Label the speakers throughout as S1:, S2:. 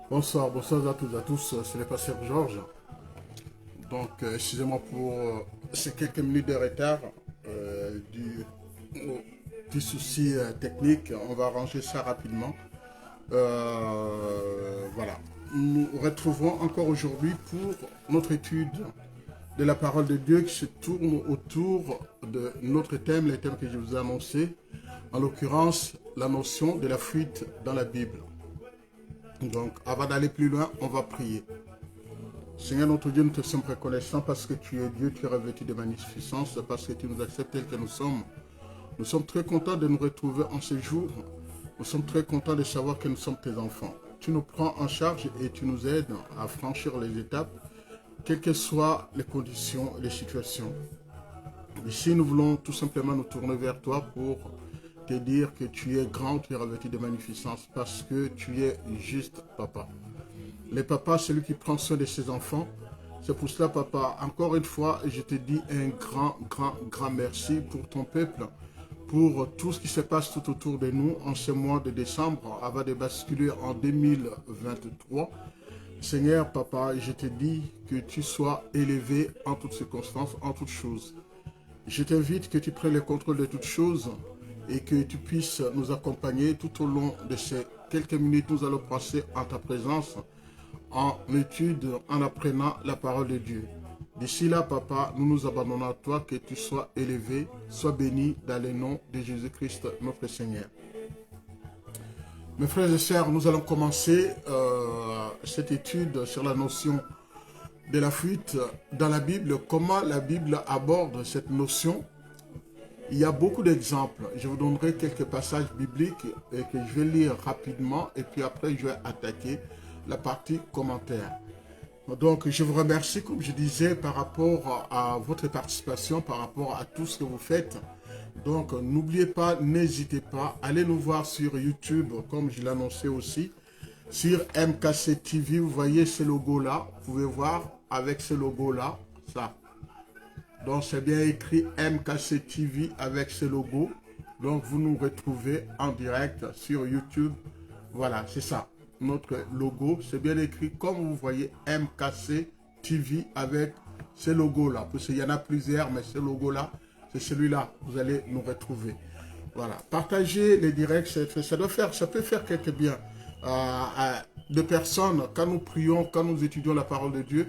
S1: Bonsoir, bonsoir à toutes et à tous, c'est le pasteur Georges. Donc, excusez-moi pour ces quelques minutes de retard du souci technique. On va arranger ça rapidement. Voilà. Nous retrouvons encore aujourd'hui pour notre étude de la parole de Dieu qui se tourne autour de notre thème, les thèmes que je vous ai annoncés. En l'occurrence, la notion de la fuite dans la Bible. Donc, avant d'aller plus loin, on va prier. Seigneur notre Dieu, nous te sommes reconnaissants parce que tu es Dieu, tu es revêtu de magnificence, parce que tu nous acceptes tels que nous sommes. Nous sommes très contents de nous retrouver en ce jour. Nous sommes très contents de savoir que nous sommes tes enfants. Tu nous prends en charge et tu nous aides à franchir les étapes, quelles que soient les conditions et les situations. Ici, nous voulons tout simplement nous tourner vers toi pour te dire que tu es grand, tu es revêtu de magnificence parce que tu es juste papa. Le papa, c'est lui qui prend soin de ses enfants. C'est pour cela, papa, encore une fois, je te dis un grand merci pour ton peuple, pour tout ce qui se passe tout autour de nous en ce mois de décembre, avant de basculer en 2023. Seigneur, papa, je te dis que tu sois élevé en toutes circonstances, en toutes choses. Je t'invite que tu prennes le contrôle de toutes choses et que tu puisses nous accompagner tout au long de ces quelques minutes. Nous allons passer en ta présence, en étude, en apprenant la parole de Dieu. D'ici là, papa, nous nous abandonnons à toi, que tu sois élevé, sois béni dans le nom de Jésus-Christ, notre Seigneur. Mes frères et sœurs, nous allons commencer cette étude sur la notion de la fuite dans la Bible, comment la Bible aborde cette notion. Il y a beaucoup d'exemples. Je vous donnerai quelques passages bibliques et que je vais lire rapidement et puis après je vais attaquer la partie commentaire. Donc je vous remercie, comme je disais, par rapport à votre participation, par rapport à tout ce que vous faites. Donc n'oubliez pas, n'hésitez pas, allez nous voir sur YouTube, comme je l'annonçais aussi, sur MKC TV. Vous voyez ce logo-là, vous pouvez voir avec ce logo-là, ça. Donc, c'est bien écrit MKC TV avec ce logo. Donc, vous nous retrouvez en direct sur YouTube. Voilà, c'est ça. Notre logo, c'est bien écrit comme vous voyez MKC TV avec ce logo-là. Parce qu'il y en a plusieurs, mais ce logo-là, c'est celui-là. Vous allez nous retrouver. Voilà. Partagez les directs. Ça peut faire quelque bien de personnes quand nous prions, quand nous étudions la parole de Dieu.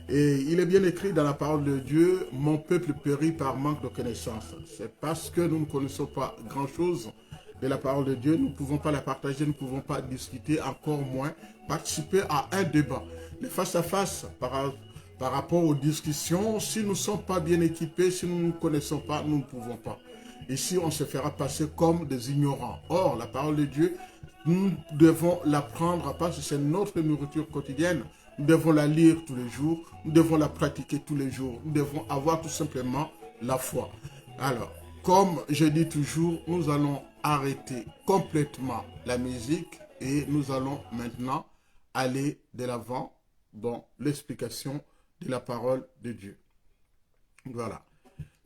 S1: Et il est bien écrit dans la parole de Dieu, mon peuple périt par manque de connaissance. C'est parce que nous ne connaissons pas grand-chose de la parole de Dieu, nous ne pouvons pas la partager, nous ne pouvons pas discuter, encore moins participer à un débat. Le face-à-face par rapport aux discussions, si nous ne sommes pas bien équipés, si nous ne connaissons pas, nous ne pouvons pas. Ici, on se fera passer comme des ignorants. Or, la parole de Dieu, nous devons l'apprendre parce que c'est notre nourriture quotidienne. Nous devons la lire tous les jours, nous devons la pratiquer tous les jours, nous devons avoir tout simplement la foi. Alors, comme je dis toujours, nous allons arrêter complètement la musique et nous allons maintenant aller de l'avant dans l'explication de la parole de Dieu. Voilà.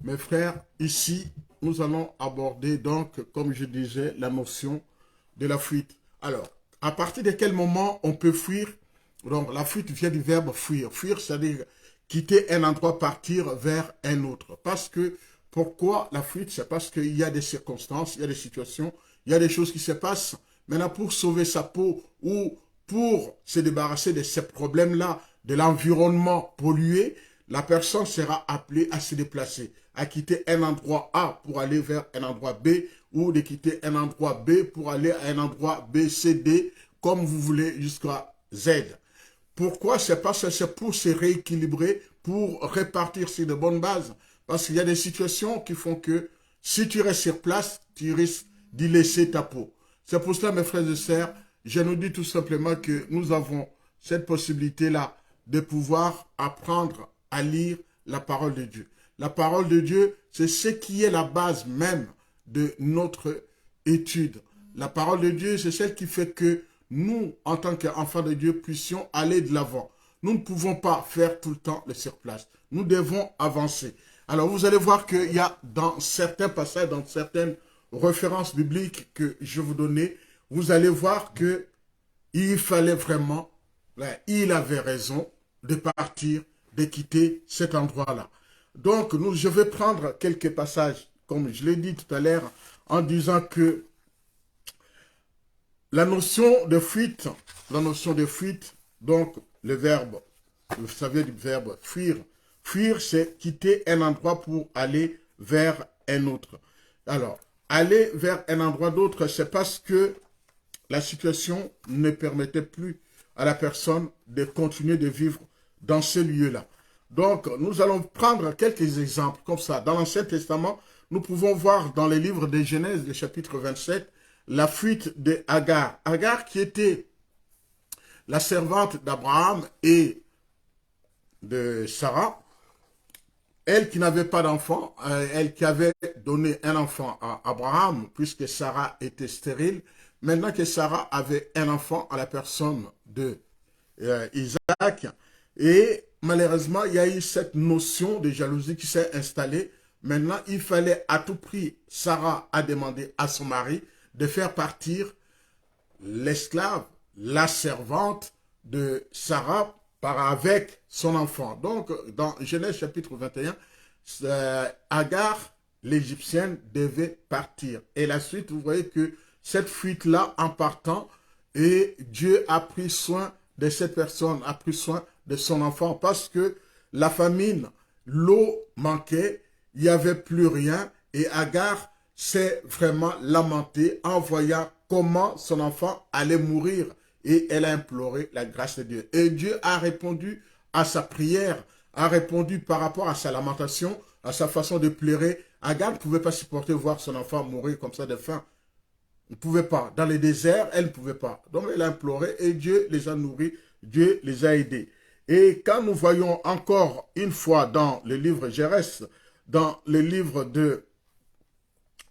S1: Mes frères, ici, nous allons aborder donc, comme je disais, la notion de la fuite. Alors, à partir de quel moment on peut fuir? Donc, la fuite vient du verbe fuir. Fuir, c'est-à-dire quitter un endroit, partir vers un autre. Parce que, pourquoi la fuite? C'est parce qu'il y a des circonstances, il y a des situations, il y a des choses qui se passent. Maintenant, pour sauver sa peau ou pour se débarrasser de ces problèmes-là, de l'environnement pollué, la personne sera appelée à se déplacer, à quitter un endroit A pour aller vers un endroit B, ou de quitter un endroit B pour aller à un endroit B, C, D, comme vous voulez, jusqu'à Z. Pourquoi? C'est parce que c'est pour se rééquilibrer, pour répartir sur de bonnes bases. Parce qu'il y a des situations qui font que Si tu restes sur place, tu risques d'y laisser ta peau. C'est pour cela, mes frères et sœurs, je nous dis tout simplement que nous avons cette possibilité-là de pouvoir apprendre à lire la parole de Dieu. La parole de Dieu, c'est ce qui est la base même de notre étude. La parole de Dieu, c'est celle qui fait que nous, en tant qu'enfants de Dieu, puissions aller de l'avant. Nous ne pouvons pas faire tout le temps le surplace. Nous devons avancer. Alors, vous allez voir qu'il y a dans certains passages, dans certaines références bibliques que je vous donnais, vous allez voir que il fallait vraiment, il avait raison de partir, de quitter cet endroit-là. Donc, je vais prendre quelques passages, comme je l'ai dit tout à l'heure, en disant que la notion de fuite, donc le verbe, vous savez du verbe fuir. Fuir, c'est quitter un endroit pour aller vers un autre. Alors, aller vers un endroit d'autre, c'est parce que la situation ne permettait plus à la personne de continuer de vivre dans ce lieu-là. Donc, nous allons prendre quelques exemples comme ça. Dans l'Ancien Testament, nous pouvons voir dans les livres de Genèse, le chapitre 27, la fuite de Agar. Agar qui était la servante d'Abraham et de Sarah, elle qui n'avait pas d'enfant, elle qui avait donné un enfant à Abraham, puisque Sarah était stérile. Maintenant que Sarah avait un enfant à la personne de Isaac, et malheureusement, il y a eu cette notion de jalousie qui s'est installée. Maintenant, il fallait à tout prix, Sarah a demandé à son mari de faire partir l'esclave, la servante de Sarah, avec son enfant. Donc, dans Genèse chapitre 21, Agar, l'Égyptienne, devait partir. Et la suite, vous voyez que cette fuite-là, en partant, et Dieu a pris soin de cette personne, a pris soin de son enfant, parce que la famine, l'eau manquait, il n'y avait plus rien, et Agar s'est vraiment lamentée en voyant comment son enfant allait mourir. Et elle a imploré la grâce de Dieu. Et Dieu a répondu à sa prière, a répondu par rapport à sa lamentation, à sa façon de pleurer. Agar ne pouvait pas supporter voir son enfant mourir comme ça de faim. Elle ne pouvait pas. Dans les déserts, elle ne pouvait pas. Donc elle a imploré et Dieu les a nourris, Dieu les a aidés. Et quand nous voyons encore une fois dans le livre, je reste dans le livre de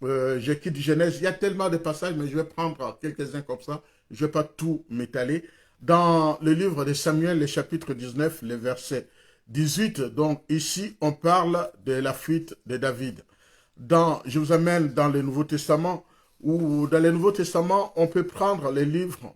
S1: je quitte Genèse, il y a tellement de passages, mais je vais prendre quelques-uns comme ça. Je ne vais pas tout m'étaler. Dans le livre de Samuel, le chapitre 19, le verset 18, donc ici, on parle de la fuite de David. Je vous amène dans le Nouveau Testament, où dans le Nouveau Testament, on peut prendre les livres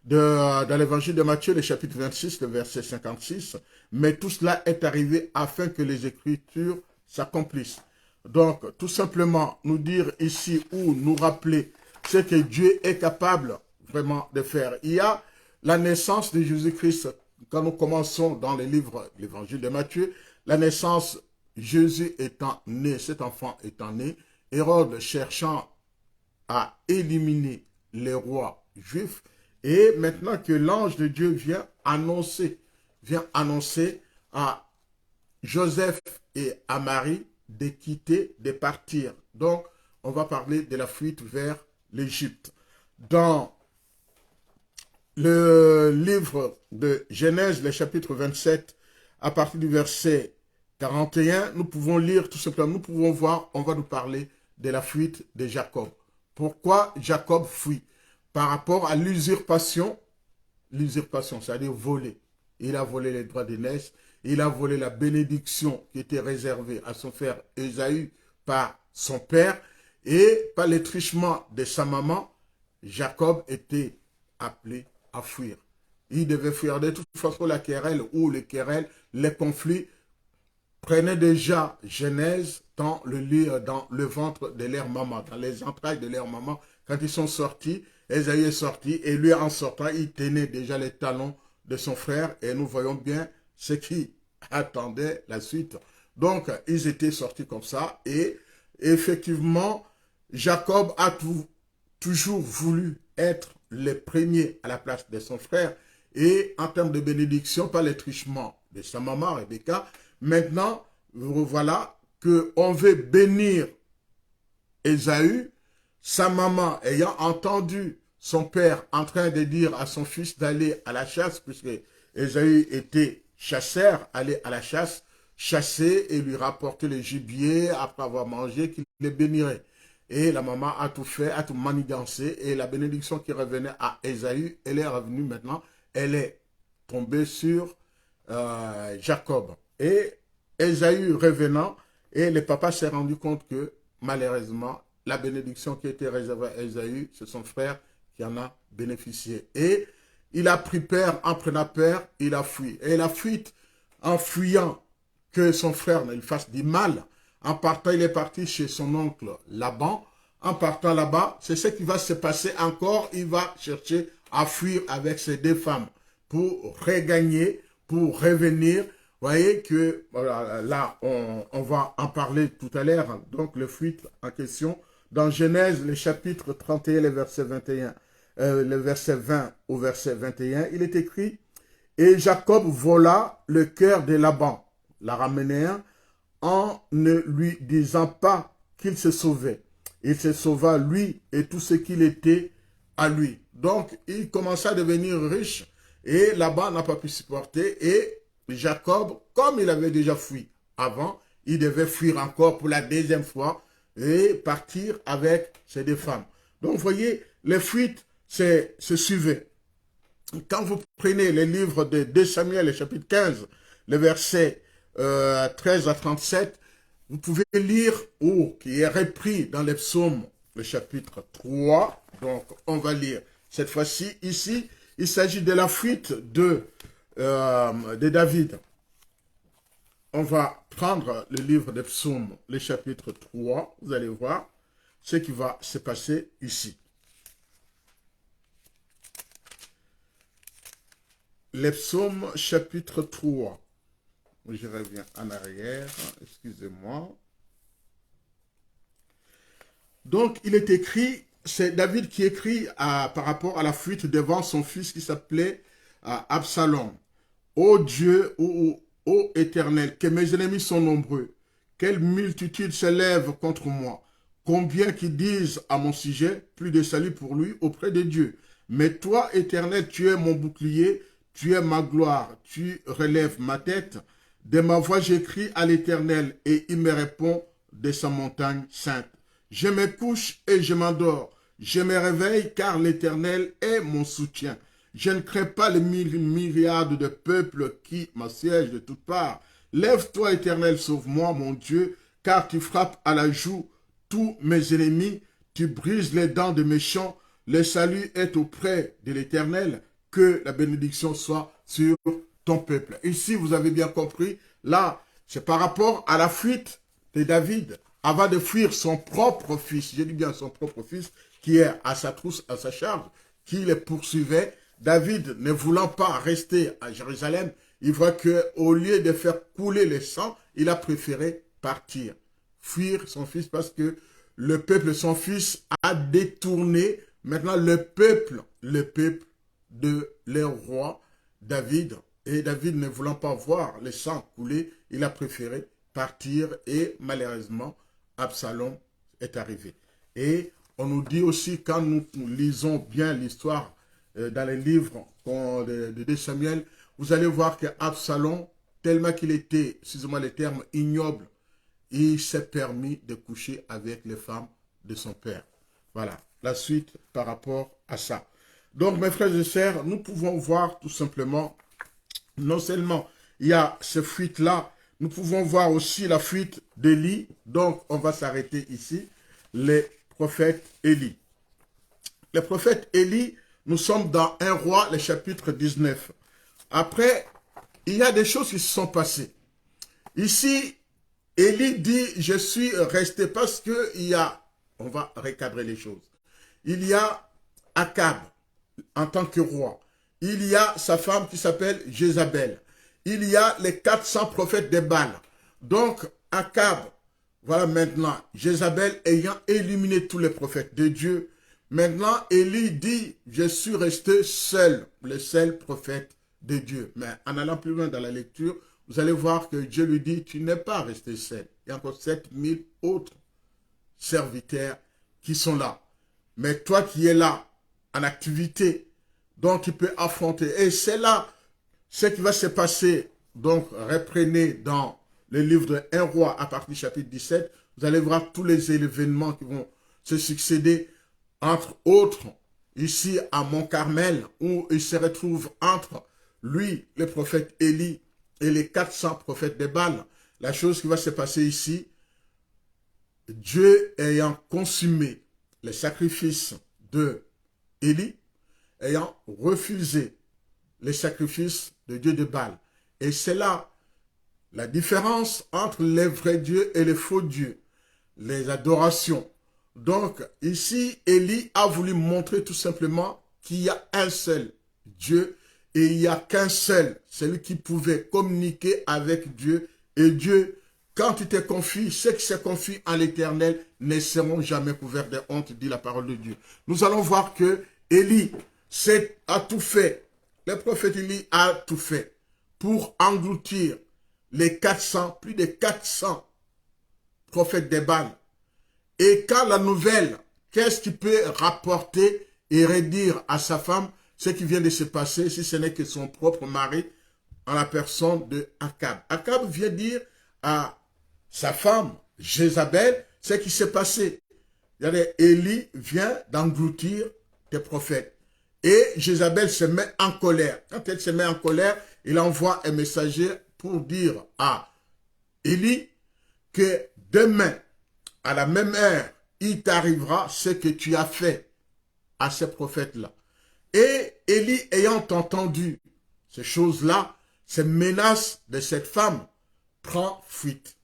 S1: dans l'évangile de Matthieu, le chapitre 26, le verset 56, mais tout cela est arrivé afin que les Écritures s'accomplissent. Donc, tout simplement, nous dire ici ou nous rappeler ce que Dieu est capable vraiment de faire. Il y a la naissance de Jésus-Christ, quand nous commençons dans les livres, l'évangile de Matthieu, la naissance, Jésus étant né, cet enfant étant né, Hérode cherchant à éliminer les rois juifs, et maintenant que l'ange de Dieu vient annoncer à Joseph et à Marie de quitter, de partir. Donc, on va parler de la fuite vers l'Égypte. Dans le livre de Genèse, le chapitre 27, à partir du verset 41, nous pouvons lire tout simplement, nous pouvons voir, on va nous parler de la fuite de Jacob. Pourquoi Jacob fuit? Par rapport à l'usurpation, c'est-à-dire voler. Il a volé les droits d'aînesse, il a volé la bénédiction qui était réservée à son frère Ésaü par son père, et par les trichements de sa maman, Jacob était appelé à fuir. Il devait fuir. De toute façon, la querelle ou les querelles, les conflits prenaient déjà genèse dans le ventre de leur maman, dans les entrailles de leur maman. Quand ils sont sortis, Ésaü est sorti et lui, en sortant, il tenait déjà les talons de son frère et nous voyons bien ce qui attendait la suite. Donc, ils étaient sortis comme ça et effectivement, Jacob a toujours voulu être le premier à la place de son frère et en termes de bénédiction, par les trichements de sa maman, Rebecca, maintenant, voilà qu'on veut bénir Ésaü, sa maman ayant entendu son père en train de dire à son fils d'aller à la chasse, puisque Ésaü était chasseur, aller à la chasse, chasser et lui rapporter le gibier après avoir mangé, qu'il les bénirait. Et la maman a tout fait, a tout manigancé, et la bénédiction qui revenait à Ésaü, elle est revenue maintenant, elle est tombée sur Jacob. Et Ésaü revenant, et le papa s'est rendu compte que malheureusement, la bénédiction qui était réservée à Ésaü, c'est son frère qui en a bénéficié. Et il a pris peur, en prenant peur, il a fui. Et la fuite, en fuyant que son frère ne lui fasse du mal, en partant, il est parti chez son oncle Laban. En partant là-bas, c'est ce qui va se passer encore. Il va chercher à fuir avec ses deux femmes pour regagner, pour revenir. Vous voyez que voilà, là, on va en parler tout à l'heure. Donc, le fuite en question. Dans Genèse, le chapitre 31, le verset 21, le verset 20 au verset 21, il est écrit « Et Jacob vola le cœur de Laban, l'araméen, en ne lui disant pas qu'il se sauvait. Il se sauva lui et tout ce qu'il était à lui. » Donc, il commença à devenir riche et Laban n'a pas pu supporter. Et Jacob, comme il avait déjà fui avant, il devait fuir encore pour la deuxième fois et partir avec ses deux femmes. Donc, vous voyez, les fuites se suivaient. Quand vous prenez les livres de 2 Samuel, le chapitre 15, le verset 13 à 37, vous pouvez lire, ou qui est repris dans les psaumes, le chapitre 3. Donc, on va lire cette fois-ci. Ici, il s'agit de la fuite de David. On va prendre le livre des psaumes, le chapitre 3. Vous allez voir ce qui va se passer ici. Les psaumes, chapitre 3. Je reviens en arrière, excusez-moi. Donc, il est écrit, c'est David qui écrit par rapport à la fuite devant son fils qui s'appelait Absalom. Ô Dieu, ô Éternel, que mes ennemis sont nombreux, quelle multitude s'élève contre moi, combien qui disent à mon sujet, plus de salut pour lui auprès de Dieu. Mais toi, Éternel, tu es mon bouclier, tu es ma gloire, tu relèves ma tête. De ma voix, j'écris à l'Éternel et il me répond de sa montagne sainte. Je me couche et je m'endors. Je me réveille car l'Éternel est mon soutien. Je ne crains pas les myriades de peuples qui m'assiègent de toutes parts. Lève-toi, Éternel, sauve-moi, mon Dieu, car tu frappes à la joue tous mes ennemis. Tu brises les dents de méchants. Le salut est auprès de l'Éternel. Que la bénédiction soit sur ton peuple. Ici, vous avez bien compris, là, c'est par rapport à la fuite de David, avant de fuir son propre fils, je dis bien son propre fils, qui est à sa trousse, à sa charge, qui le poursuivait. David, ne voulant pas rester à Jérusalem, il voit qu'au lieu de faire couler le sang, il a préféré partir, fuir son fils, parce que le peuple, son fils, a détourné maintenant le peuple de leur roi David. Et David, ne voulant pas voir le sang couler, il a préféré partir et malheureusement, Absalom est arrivé. Et on nous dit aussi, quand nous lisons bien l'histoire dans les livres de 2 Samuel, vous allez voir que Absalom, tellement qu'il était, excusez-moi le terme, ignoble, il s'est permis de coucher avec les femmes de son père. Voilà, la suite par rapport à ça. Donc, mes frères et sœurs, nous pouvons voir tout simplement, non seulement il y a cette fuite-là, nous pouvons voir aussi la fuite d'Élie. Donc, on va s'arrêter ici. Les prophètes Élie. Les prophètes Élie, nous sommes dans 1 roi, le chapitre 19. Après, il y a des choses qui se sont passées. Ici, Élie dit, je suis resté parce qu'il y a, on va recadrer les choses. Il y a Akab en tant que roi. Il y a sa femme qui s'appelle Jézabel. Il y a les 400 prophètes de Baal. Donc, Akab, voilà maintenant, Jézabel ayant éliminé tous les prophètes de Dieu. Maintenant, Élie dit, je suis resté seul, le seul prophète de Dieu. Mais en allant plus loin dans la lecture, vous allez voir que Dieu lui dit, tu n'es pas resté seul. Il y a encore 7000 autres serviteurs qui sont là. Mais toi qui es là, en activité, donc tu peux affronter. Et c'est là ce qui va se passer. Donc, reprenez dans le livre de 1 roi à partir du chapitre 17. Vous allez voir tous les événements qui vont se succéder, entre autres, ici à Mont-Carmel, où il se retrouve entre lui, le prophète Élie, et les 400 prophètes de Baal. La chose qui va se passer ici, Dieu ayant consumé les sacrifices de Élie, ayant refusé les sacrifices de Dieu de Baal. Et c'est là la différence entre les vrais dieux et les faux dieux, les adorations. Donc ici, Élie a voulu montrer tout simplement qu'il y a un seul Dieu et il n'y a qu'un seul, celui qui pouvait communiquer avec Dieu. Et Dieu, quand il te confie, ceux qui se confient en l'Éternel ne seront jamais couverts de honte, dit la parole de Dieu. Nous allons voir que Élie a tout fait. Le prophète Élie a tout fait pour engloutir les 400, plus de 400 prophètes de Baal. Et quand la nouvelle, qu'est-ce qu'il peut rapporter et redire à sa femme ce qui vient de se passer, si ce n'est que son propre mari, en la personne de Akab. Akab vient dire à sa femme, Jézabel, ce qui s'est passé. Élie vient d'engloutir tes prophètes. Et Jézabel se met en colère. Quand elle se met en colère, il envoie un messager pour dire à Élie que demain, à la même heure, il t'arrivera ce que tu as fait à ces prophètes-là. Et Élie, ayant entendu ces choses-là, ces menaces de cette femme, prend fuite.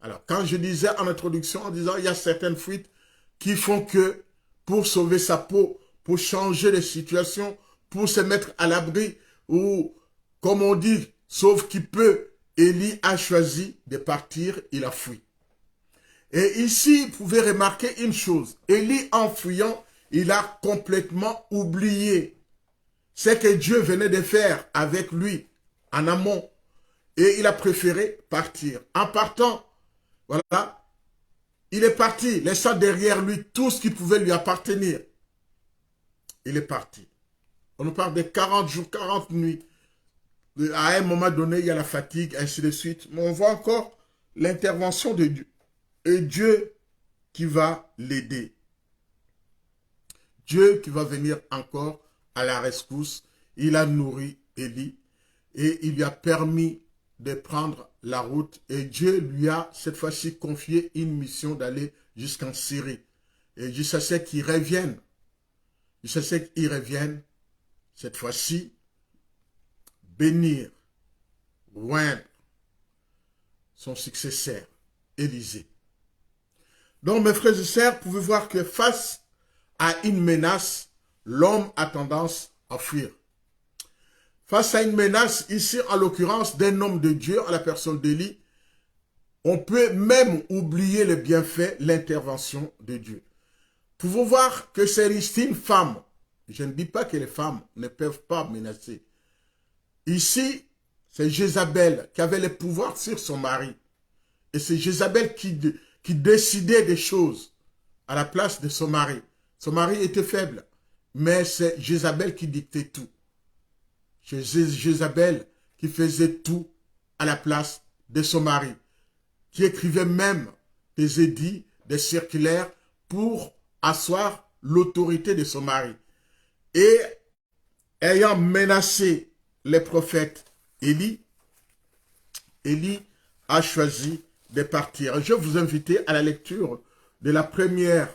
S1: Alors, quand je disais en introduction, en disant il y a certaines fuites qui font que, pour sauver sa peau, pour changer de situation, pour se mettre à l'abri, ou, comme on dit, sauf qui peut, Élie a choisi de partir, il a fui. Et ici, vous pouvez remarquer une chose. Élie, en fuyant, il a complètement oublié ce que Dieu venait de faire avec lui en amont. Et il a préféré partir. En partant, voilà, il est parti, laissant derrière lui tout ce qui pouvait lui appartenir. Il est parti. On nous parle de 40 jours, 40 nuits. À un moment donné, il y a la fatigue, ainsi de suite. Mais on voit encore l'intervention de Dieu. Et Dieu qui va l'aider. Dieu qui va venir encore à la rescousse. Il a nourri Élie et il lui a permis de prendre la route. Et Dieu lui a cette fois-ci confié une mission d'aller jusqu'en Syrie. Et jusqu'à ce qu'il revienne. Jusqu'à ce qu'il revienne, cette fois-ci, bénir, oindre son successeur, Élisée. Donc, mes frères et sœurs, vous pouvez voir que face à une menace, l'homme a tendance à fuir. Face à une menace, ici en l'occurrence d'un homme de Dieu, à la personne d'Élie, on peut même oublier le bienfait, l'intervention de Dieu. Pouvons voir que c'est une femme. Je ne dis pas que les femmes ne peuvent pas menacer. Ici, c'est Jézabel qui avait le pouvoir sur son mari. Et c'est Jézabel qui décidait des choses à la place de son mari. Son mari était faible, mais c'est Jézabel qui dictait tout. C'est Jézabel qui faisait tout à la place de son mari, qui écrivait même des édits, des circulaires pour asseoir l'autorité de son mari. Et ayant menacé les prophètes Élie a choisi de partir. Je vais vous inviter à la lecture de la première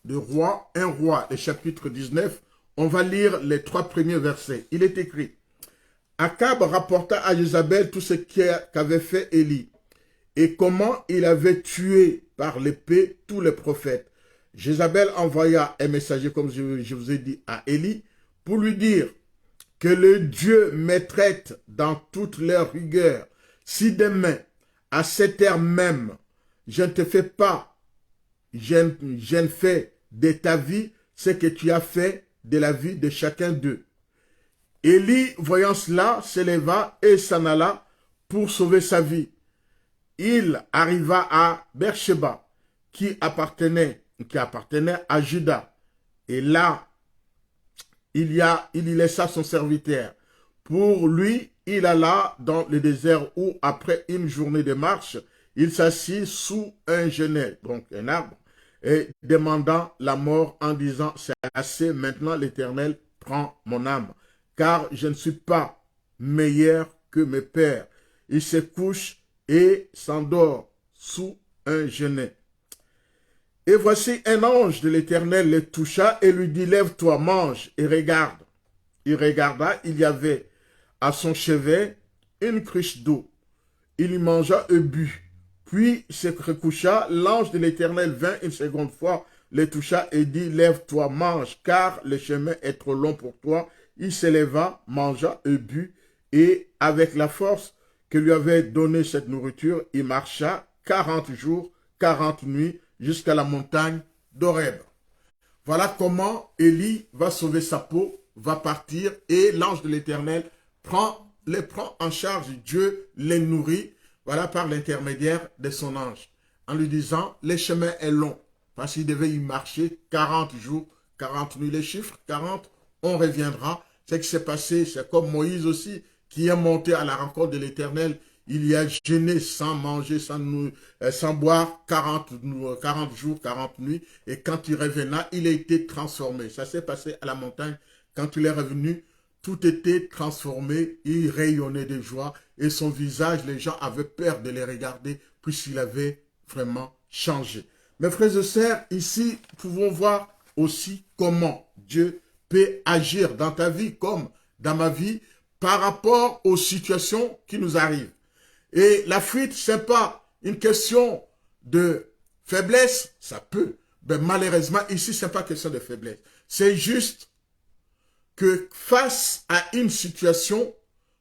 S1: de Roi, 1 Roi, le chapitre 19. On va lire les 3 premiers versets. Il est écrit: Akab rapporta à Jézabel tout ce qu'avait fait Élie et comment il avait tué par l'épée tous les prophètes. Jézabel envoya un messager, comme je vous ai dit, à Élie pour lui dire que le Dieu me traite dans toute leur rigueur. Si demain, à cette heure même, je ne te fais pas, je ne fais de ta vie ce que tu as fait de la vie de chacun d'eux. Élie, voyant cela, se leva et s'en alla pour sauver sa vie. Il arriva à Beersheba, qui appartenait à Juda. Et là, il y laissa son serviteur. Pour lui, il alla dans le désert où, après une journée de marche, il s'assit sous un genêt, donc un arbre, et demandant la mort en disant, c'est assez, maintenant l'Éternel prend mon âme, car je ne suis pas meilleur que mes pères. Il se couche et s'endort sous un genêt. Et voici un ange de l'Éternel le toucha et lui dit, lève-toi, mange et regarde. Il regarda, il y avait à son chevet une cruche d'eau. Il y mangea et but. Puis se recoucha, l'ange de l'Éternel vint une seconde fois, le toucha et dit, lève-toi, mange, car le chemin est trop long pour toi. Il se leva, mangea et but, et avec la force que lui avait donnée cette nourriture, il marcha 40 jours, 40 nuits, jusqu'à la montagne d'Horeb. Voilà comment Élie va sauver sa peau, va partir, et l'ange de l'Éternel les prend en charge. Dieu les nourrit, voilà, par l'intermédiaire de son ange, en lui disant, le chemin est long, parce qu'il devait y marcher 40 jours, 40 nuits. Les chiffres 40, on reviendra. Ce qui s'est passé, c'est comme Moïse aussi, qui est monté à la rencontre de l'Éternel. Il y a jeûné sans manger, sans boire 40 jours, 40 nuits. Et quand il revenait, il a été transformé. Ça s'est passé à la montagne. Quand il est revenu, tout était transformé. Il rayonnait de joie. Et son visage, les gens avaient peur de le regarder, puisqu'il avait vraiment changé. Mes frères et sœurs, ici, nous pouvons voir aussi comment Dieu peut agir dans ta vie comme dans ma vie par rapport aux situations qui nous arrivent. Et la fuite, ce n'est pas une question de faiblesse, ça peut. Mais malheureusement, ici, ce n'est pas question de faiblesse. C'est juste que face à une situation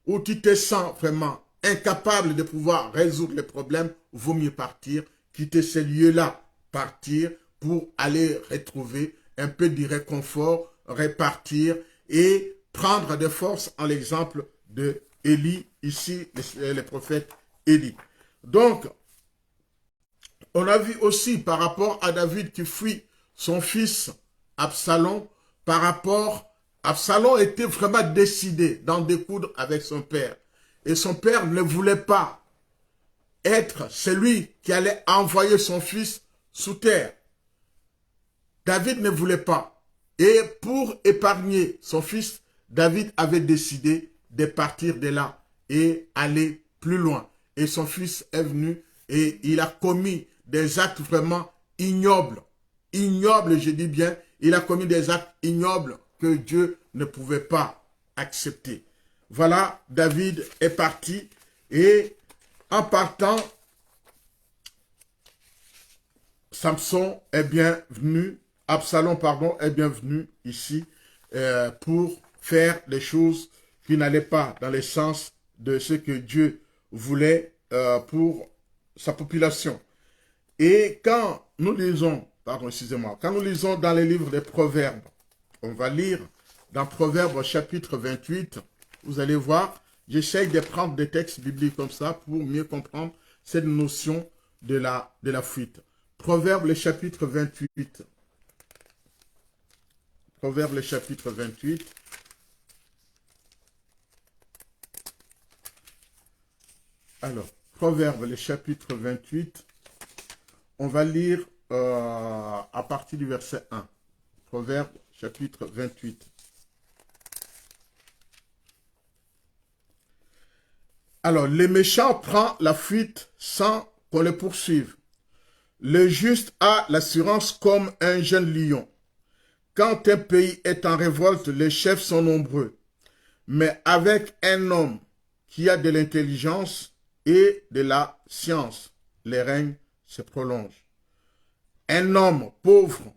S1: où tu te sens vraiment incapable de pouvoir résoudre les problèmes, vaut mieux partir, quitter ces lieux-là, partir pour aller retrouver un peu de réconfort, repartir et prendre des forces en l'exemple de Élie, ici, le prophète Élie. Donc, on a vu aussi par rapport à David qui fuit son fils Absalom, par rapport, Absalom était vraiment décidé d'en découdre avec son père. Et son père ne voulait pas être celui qui allait envoyer son fils sous terre. David ne voulait pas. Et pour épargner son fils, David avait décidé de partir de là et aller plus loin. Et son fils est venu et il a commis des actes vraiment ignobles. Ignobles, je dis bien, il a commis des actes ignobles que Dieu ne pouvait pas accepter. Voilà, David est parti et en partant, Samson est bien venu, Absalom, pardon, est bien venu ici pour faire des choses qui n'allaient pas dans le sens de ce que Dieu voulait pour sa population. Et quand nous lisons, quand nous lisons dans les livres des Proverbes, on va lire dans Proverbes chapitre 28, vous allez voir, j'essaye de prendre des textes bibliques comme ça pour mieux comprendre cette notion de la fuite. Proverbes le chapitre 28. Proverbes le chapitre 28. Alors, Proverbes le chapitre 28. On va lire à partir du verset 1. Proverbes chapitre 28. Alors, le méchant prend la fuite sans qu'on le poursuive. Le juste a l'assurance comme un jeune lion. Quand un pays est en révolte, les chefs sont nombreux. Mais avec un homme qui a de l'intelligence et de la science, les règnes se prolongent. Un homme pauvre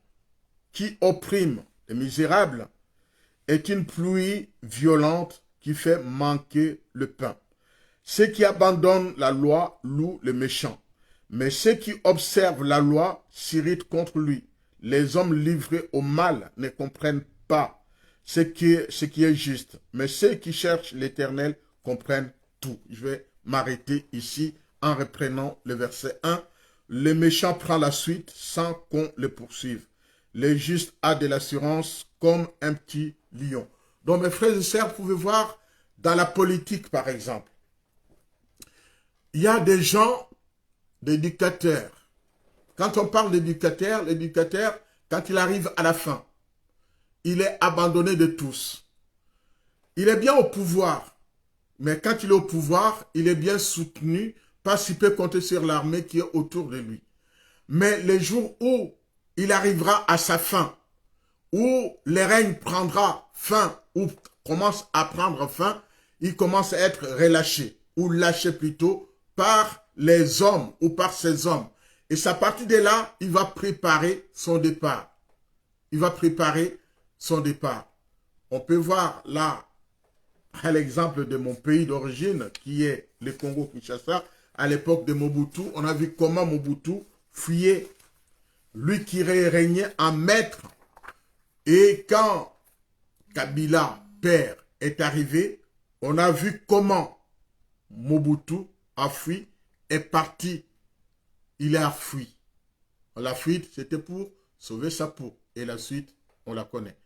S1: qui opprime les misérables est une pluie violente qui fait manquer le pain. Ceux qui abandonnent la loi louent le méchant, mais ceux qui observent la loi s'irritent contre lui. Les hommes livrés au mal ne comprennent pas ce qui est juste, mais ceux qui cherchent l'Éternel comprennent tout. Je vais m'arrêter ici en reprenant le verset 1. Le méchant prend la suite sans qu'on le poursuive. Le juste a de l'assurance comme un petit lion. Donc mes frères et sœurs, vous pouvez voir dans la politique par exemple, il y a des gens, des dictateurs. Quand on parle d'éducateur, l'éducateur, quand il arrive à la fin, il est abandonné de tous. Il est bien au pouvoir, mais quand il est au pouvoir, il est bien soutenu parce qu'il peut compter sur l'armée qui est autour de lui. Mais les jours où il arrivera à sa fin, où le règne prendra fin, ou commence à prendre fin, il commence à être relâché, ou lâché plutôt, par les hommes ou par ses hommes. Et c'est à partir de là, il va préparer son départ. Il va préparer son départ. On peut voir là, à l'exemple de mon pays d'origine, qui est le Congo-Kinshasa, à l'époque de Mobutu, on a vu comment Mobutu fuyait, lui qui régnait en maître. Et quand Kabila, père, est arrivé, on a vu comment Mobutu a fui, est parti. Il a fui. La fuite, c'était pour sauver sa peau. Et la suite, on la connaît.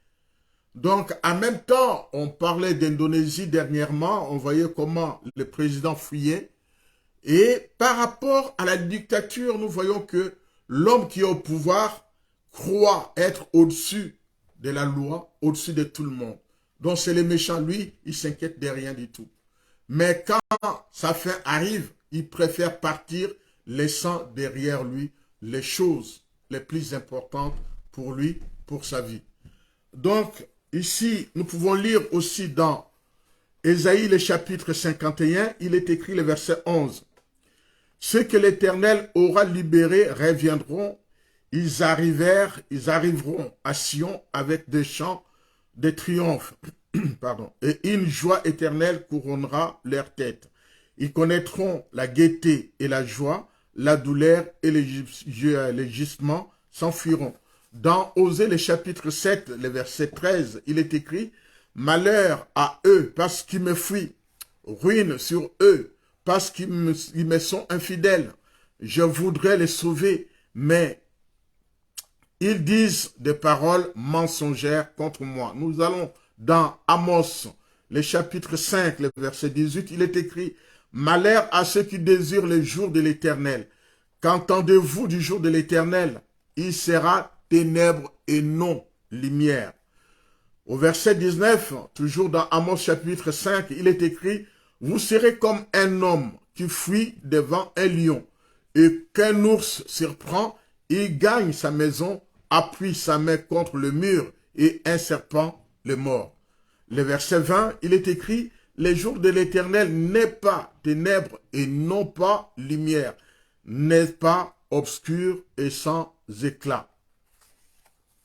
S1: Donc, en même temps, on parlait d'Indonésie dernièrement, on voyait comment le président fuyait. Et par rapport à la dictature, nous voyons que l'homme qui est au pouvoir croit être au-dessus de la loi, au-dessus de tout le monde. Donc, c'est le méchant, lui, il s'inquiète de rien du tout. Mais quand sa fin arrive, il préfère partir, laissant derrière lui les choses les plus importantes pour lui, pour sa vie. Donc, ici, nous pouvons lire aussi dans Ésaïe, le chapitre 51, il est écrit le verset 11. Ceux que l'Éternel aura libérés reviendront, ils arriveront à Sion avec des chants de triomphe. Pardon. Et une joie éternelle couronnera leur tête. Ils connaîtront la gaieté et la joie, la douleur et les gisements s'enfuiront. Dans Osée, le chapitre 7, le verset 13, il est écrit « Malheur à eux parce qu'ils me fuient, ruine sur eux parce qu'ils me sont infidèles. Je voudrais les sauver, mais ils disent des paroles mensongères contre moi. » Nous allons dans Amos, le chapitre 5, le verset 18, il est écrit « Malheur à ceux qui désirent le jour de l'Éternel. Qu'entendez-vous du jour de l'Éternel? Il sera ténèbres et non lumière. » Au verset 19, toujours dans Amos chapitre 5, il est écrit « Vous serez comme un homme qui fuit devant un lion, et qu'un ours surprend, il gagne sa maison, appuie sa main contre le mur, et un serpent le mord. » Le verset 20, il est écrit « Les jours de l'Éternel n'est pas ténèbres et non pas lumière, n'est pas obscur et sans éclat. »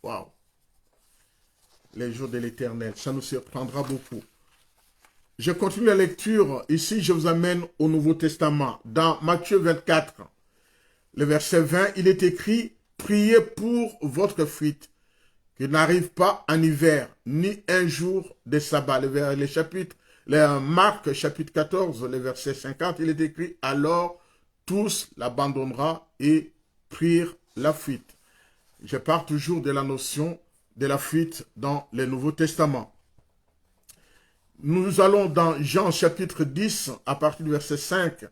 S1: Waouh! Les jours de l'Éternel, ça nous surprendra beaucoup. Je continue la lecture. Ici, je vous amène au Nouveau Testament. Dans Matthieu 24, le verset 20, il est écrit « Priez pour votre fuite, qui n'arrive pas en hiver, ni un jour de sabbat. » Marc, chapitre 14, le verset 50, il est écrit « Alors tous l'abandonnera et prirent la fuite. » Je pars toujours de la notion de la fuite dans le Nouveau Testament. Nous allons dans Jean chapitre 10, à partir du verset 5.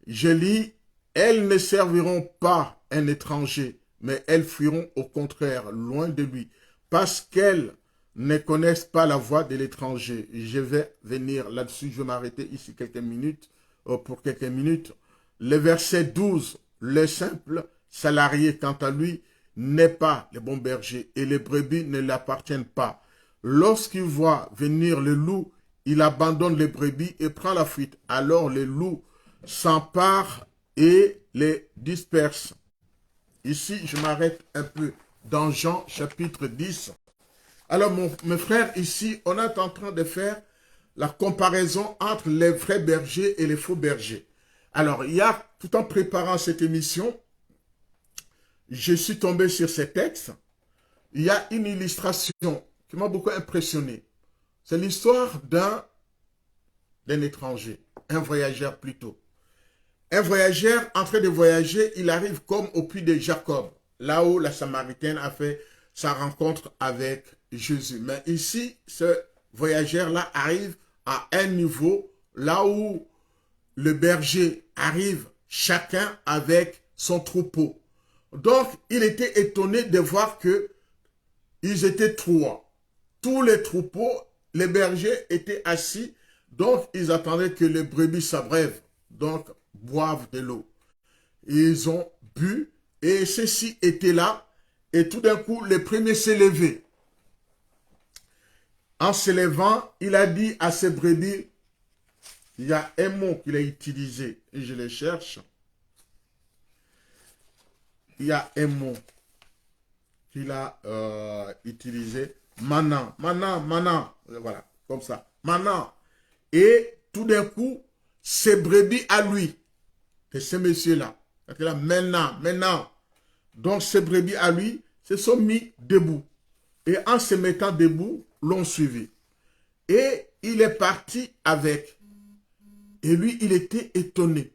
S1: Je lis, « Elles ne serviront pas un étranger, mais elles fuiront au contraire loin de lui, parce qu'elles ne connaissent pas la voix de l'étranger. » Je vais venir là-dessus, je vais m'arrêter ici quelques minutes, pour quelques minutes. Le verset 12, « Le simple salarié, quant à lui, n'est pas le bon berger, et les brebis ne l'appartiennent pas. Lorsqu'il voit venir le loup, il abandonne les brebis et prend la fuite. Alors le loup s'empare et les disperse. » Ici, je m'arrête un peu dans Jean chapitre 10. Alors, mes frères, ici, on est en train de faire la comparaison entre les vrais bergers et les faux bergers. Alors, il y a, tout en préparant cette émission, je suis tombé sur ces textes. Il y a une illustration qui m'a beaucoup impressionné. C'est l'histoire d'un d'un étranger, un voyageur plutôt. Un voyageur en train de voyager, il arrive comme au puits de Jacob, là où la Samaritaine a fait sa rencontre avec Jésus. Mais ici, ce voyageur-là arrive à un niveau là où le berger arrive chacun avec son troupeau. Donc, il était étonné de voir que ils étaient trois. Tous les troupeaux, les bergers étaient assis, donc ils attendaient que les brebis s'abreuvent, donc boivent de l'eau. Ils ont bu et ceux-ci étaient là et tout d'un coup, le premier s'est levé. En se levant, il a dit à ses brebis, il y a un mot qu'il a utilisé et je le cherche. Il y a un mot qu'il a utilisé, maintenant, voilà, comme ça, maintenant. Et tout d'un coup, ces brebis à lui, et ce monsieur-là, maintenant. Donc ces brebis à lui se sont mis debout. Et en se mettant debout, l'ont suivi. Et il est parti avec. Et lui, il était étonné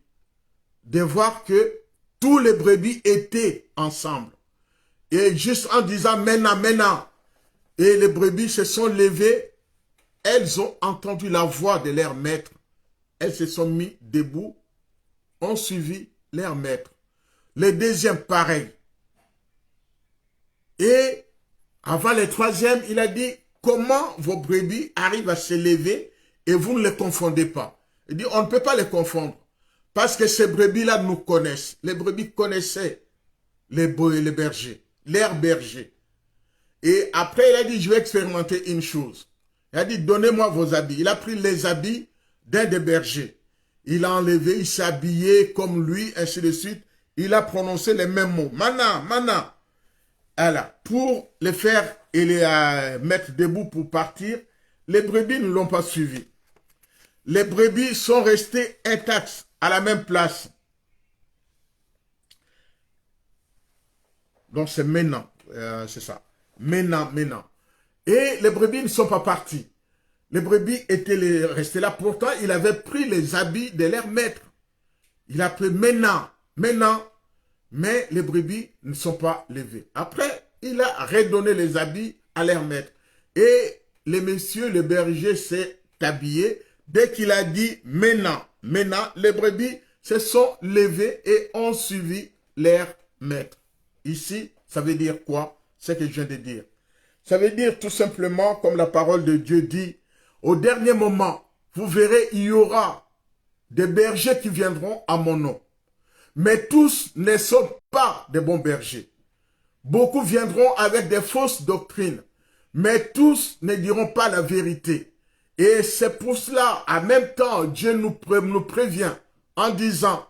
S1: de voir que tous les brebis étaient ensemble. Et juste en disant maintenant. Et les brebis se sont levées. Elles ont entendu la voix de leur maître. Elles se sont mis debout, ont suivi leur maître. Le deuxième, pareil. Et avant le troisième, il a dit, comment vos brebis arrivent à se lever et vous ne les confondez pas? Il dit, on ne peut pas les confondre. Parce que ces brebis-là nous connaissent. Les brebis connaissaient les bergers, leurs bergers. Et après, il a dit, je vais expérimenter une chose. Il a dit, donnez-moi vos habits. Il a pris les habits d'un des bergers. Il a enlevé, il s'est habillé comme lui, ainsi de suite. Il a prononcé les mêmes mots. Mana. Alors, pour les faire et les mettre debout pour partir, les brebis ne l'ont pas suivi. Les brebis sont restées intactes à la même place. Donc, c'est maintenant. C'est ça. Maintenant. Et les brebis ne sont pas partis. Les brebis étaient restées là. Pourtant, il avait pris les habits de leur maître. Il a pris maintenant. Mais les brebis ne sont pas levées. Après, il a redonné les habits à leur maître. Et le monsieur, le berger, s'est habillé. Dès qu'il a dit maintenant, les brebis se sont levées et ont suivi leur maître. Ici, ça veut dire quoi? Ce que je viens de dire. Ça veut dire tout simplement, comme la parole de Dieu dit, au dernier moment, vous verrez, il y aura des bergers qui viendront à mon nom. Mais tous ne sont pas des bons bergers. Beaucoup viendront avec des fausses doctrines. Mais tous ne diront pas la vérité. Et c'est pour cela, en même temps, Dieu nous prévient en disant,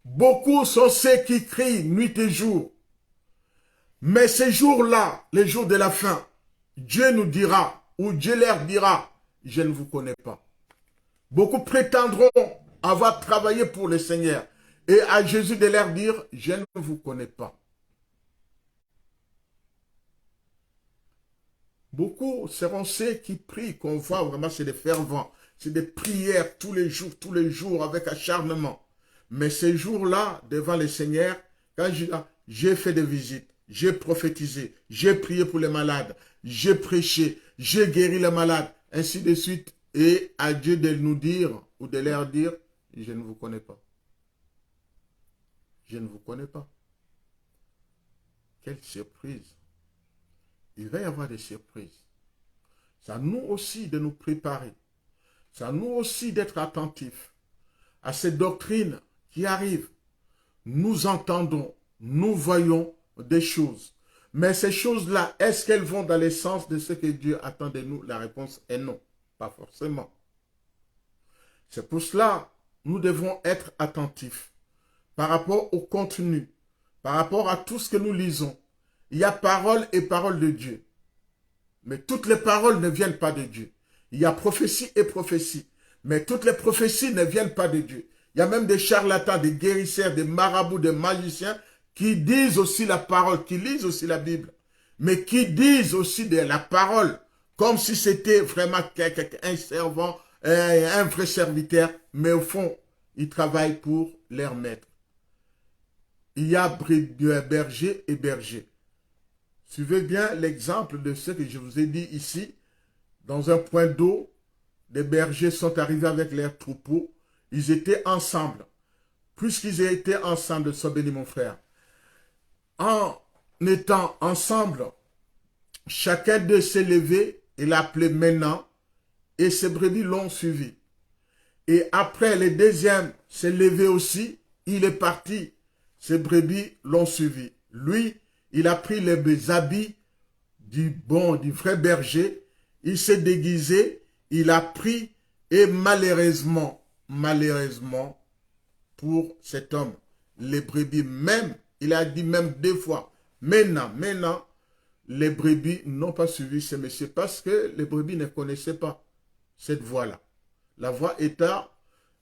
S1: beaucoup sont ceux qui crient nuit et jour. Mais ces jours-là, les jours de la fin, Dieu nous dira, ou Dieu leur dira, je ne vous connais pas. Beaucoup prétendront avoir travaillé pour le Seigneur. Et à Jésus de leur dire, je ne vous connais pas. Beaucoup seront ceux qui prient, qu'on voit vraiment, c'est des fervents. C'est des prières tous les jours, avec acharnement. Mais ces jours-là, devant le Seigneur, quand j'ai fait des visites, j'ai prophétisé, j'ai prié pour les malades, j'ai prêché, j'ai guéri les malades, ainsi de suite. Et à Dieu de nous dire, ou de leur dire, je ne vous connais pas. Je ne vous connais pas. Quelle surprise. Il va y avoir des surprises. C'est à nous aussi de nous préparer. C'est à nous aussi d'être attentifs à ces doctrines qui arrivent. Nous entendons, nous voyons des choses. Mais ces choses-là, est-ce qu'elles vont dans le sens de ce que Dieu attend de nous? La réponse est non. Pas forcément. C'est pour cela que nous devons être attentifs par rapport au contenu, par rapport à tout ce que nous lisons. Il y a parole et parole de Dieu. Mais toutes les paroles ne viennent pas de Dieu. Il y a prophétie et prophétie. Mais toutes les prophéties ne viennent pas de Dieu. Il y a même des charlatans, des guérisseurs, des marabouts, des magiciens qui disent aussi la parole, qui lisent aussi la Bible, mais qui disent aussi de la parole, comme si c'était vraiment un servant, un vrai serviteur, mais au fond, ils travaillent pour leur maître. Il y a berger et berger. Suivez bien l'exemple de ce que je vous ai dit ici. Dans un point d'eau, des bergers sont arrivés avec leurs troupeaux. Ils étaient ensemble. Puisqu'ils étaient ensemble, sois béni mon frère. En étant ensemble, chacun d'eux s'est levé et l'a appelé maintenant. Et ses brebis l'ont suivi. Et après, le deuxième s'est levé aussi. Il est parti. Ses brebis l'ont suivi. Lui, il a pris les habits du vrai berger. Il s'est déguisé. Il a pris et malheureusement, pour cet homme, les brebis même, il a dit même 2 fois, maintenant, les brebis n'ont pas suivi ce monsieur parce que les brebis ne connaissaient pas cette voie-là. La voie état,